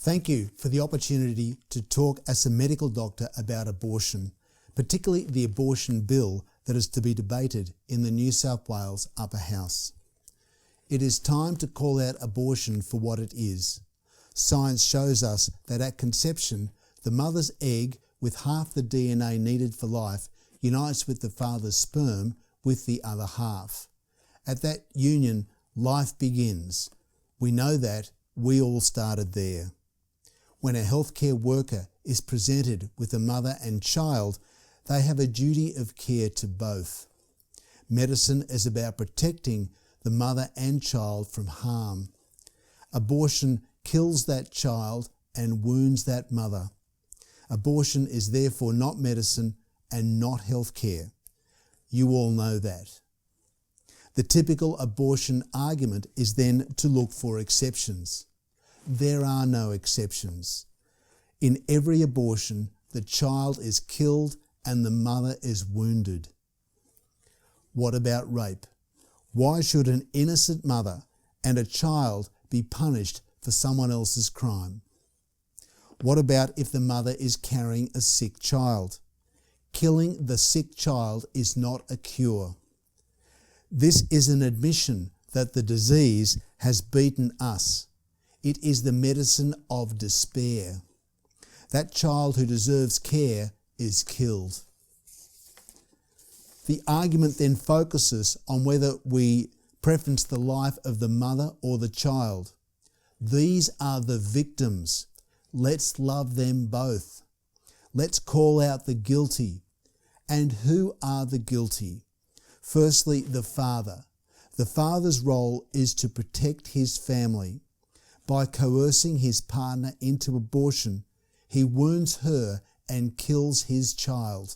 Thank you for the opportunity to talk as a medical doctor about abortion, particularly the abortion bill that is to be debated in the New South Wales Upper House. It is time to call out abortion for what it is. Science shows us that at conception, the mother's egg with half the DNA needed for life unites with the father's sperm with the other half. At that union, life begins. We know that we all started there. When a healthcare worker is presented with a mother and child, they have a duty of care to both. Medicine is about protecting the mother and child from harm. Abortion kills that child and wounds that mother. Abortion is therefore not medicine and not healthcare. You all know that. The typical abortion argument is then to look for exceptions. There are no exceptions. In every abortion, the child is killed and the mother is wounded. What about rape? Why should an innocent mother and a child be punished for someone else's crime? What about if the mother is carrying a sick child? Killing the sick child is not a cure. This is an admission that the disease has beaten us. It is the medicine of despair. That child who deserves care is killed. The argument then focuses on whether we preference the life of the mother or the child. These are the victims. Let's love them both. Let's call out the guilty. And who are the guilty? Firstly, the father. The father's role is to protect his family. By coercing his partner into abortion, he wounds her and kills his child.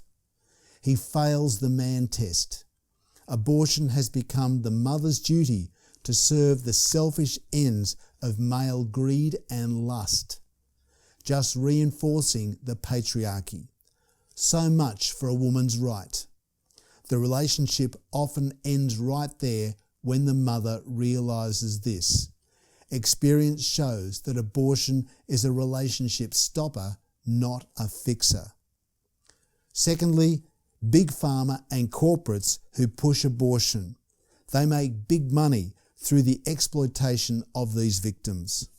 He fails the man test. Abortion has become the mother's duty to serve the selfish ends of male greed and lust, just reinforcing the patriarchy. So much for a woman's right. The relationship often ends right there when the mother realises this. Experience shows that abortion is a relationship stopper, not a fixer. Secondly, big pharma and corporates who push abortion. They make big money through the exploitation of these victims.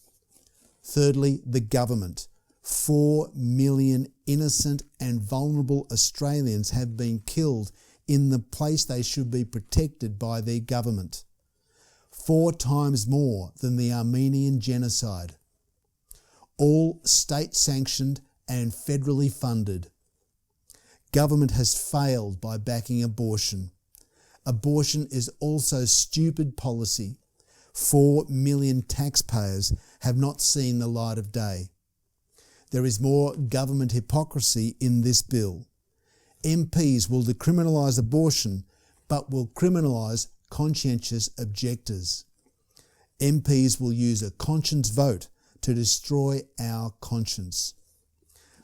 Thirdly, the government. 4 million innocent and vulnerable Australians have been killed in the place they should be protected by their government. 4 times more than the Armenian genocide. All state-sanctioned and federally funded. Government has failed by backing abortion. Abortion is also stupid policy. 4 million taxpayers have not seen the light of day. There is more government hypocrisy in this bill. MPs will decriminalise abortion, but will criminalise conscientious objectors. MPs will use a conscience vote to destroy our conscience.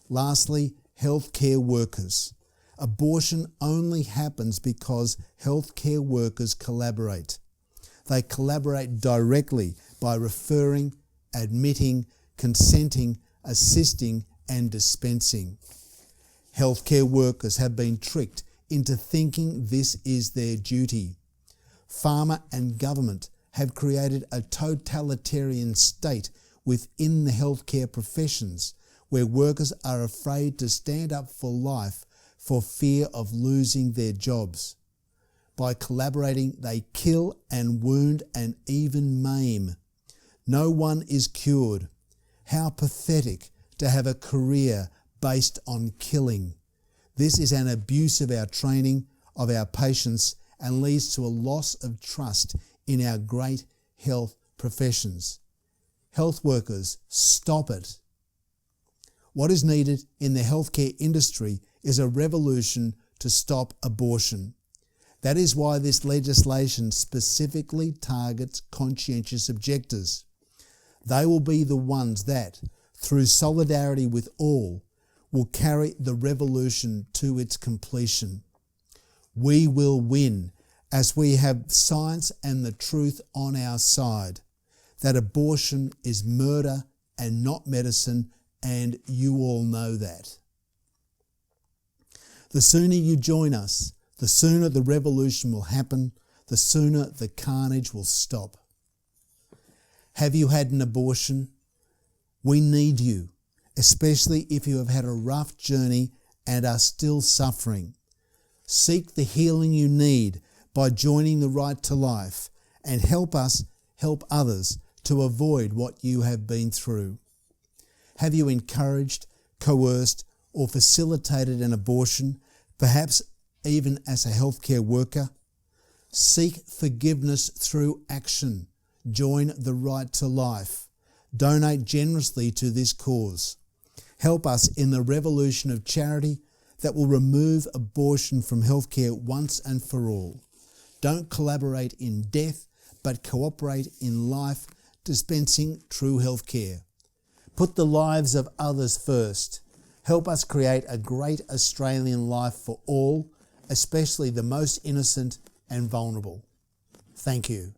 Lastly, healthcare workers. Abortion only happens because healthcare workers collaborate. They collaborate directly by referring, admitting, consenting, assisting and dispensing. Healthcare workers have been tricked into thinking this is their duty. Pharma and government have created a totalitarian state within the healthcare professions where workers are afraid to stand up for life for fear of losing their jobs. By collaborating, they kill and wound and even maim. No one is cured. How pathetic to have a career based on killing. This is an abuse of our training, of our patients, and leads to a loss of trust in our great health professions. Health workers, stop it. What is needed in the healthcare industry is a revolution to stop abortion. That is why this legislation specifically targets conscientious objectors. They will be the ones that, through solidarity with all, will carry the revolution to its completion. We will win as we have science and the truth on our side, that abortion is murder and not medicine, and you all know that. The sooner you join us, the sooner the revolution will happen, the sooner the carnage will stop. Have you had an abortion? We need you, especially if you have had a rough journey and are still suffering. Seek the healing you need by joining the Right to Life, and help us help others to avoid what you have been through. Have you encouraged, coerced, or facilitated an abortion, perhaps even as a healthcare worker? Seek forgiveness through action. Join the Right to Life. Donate generously to this cause. Help us in the revolution of charity that will remove abortion from healthcare once and for all. Don't collaborate in death, but cooperate in life, dispensing true healthcare. Put the lives of others first. Help us create a great Australian life for all, especially the most innocent and vulnerable. Thank you.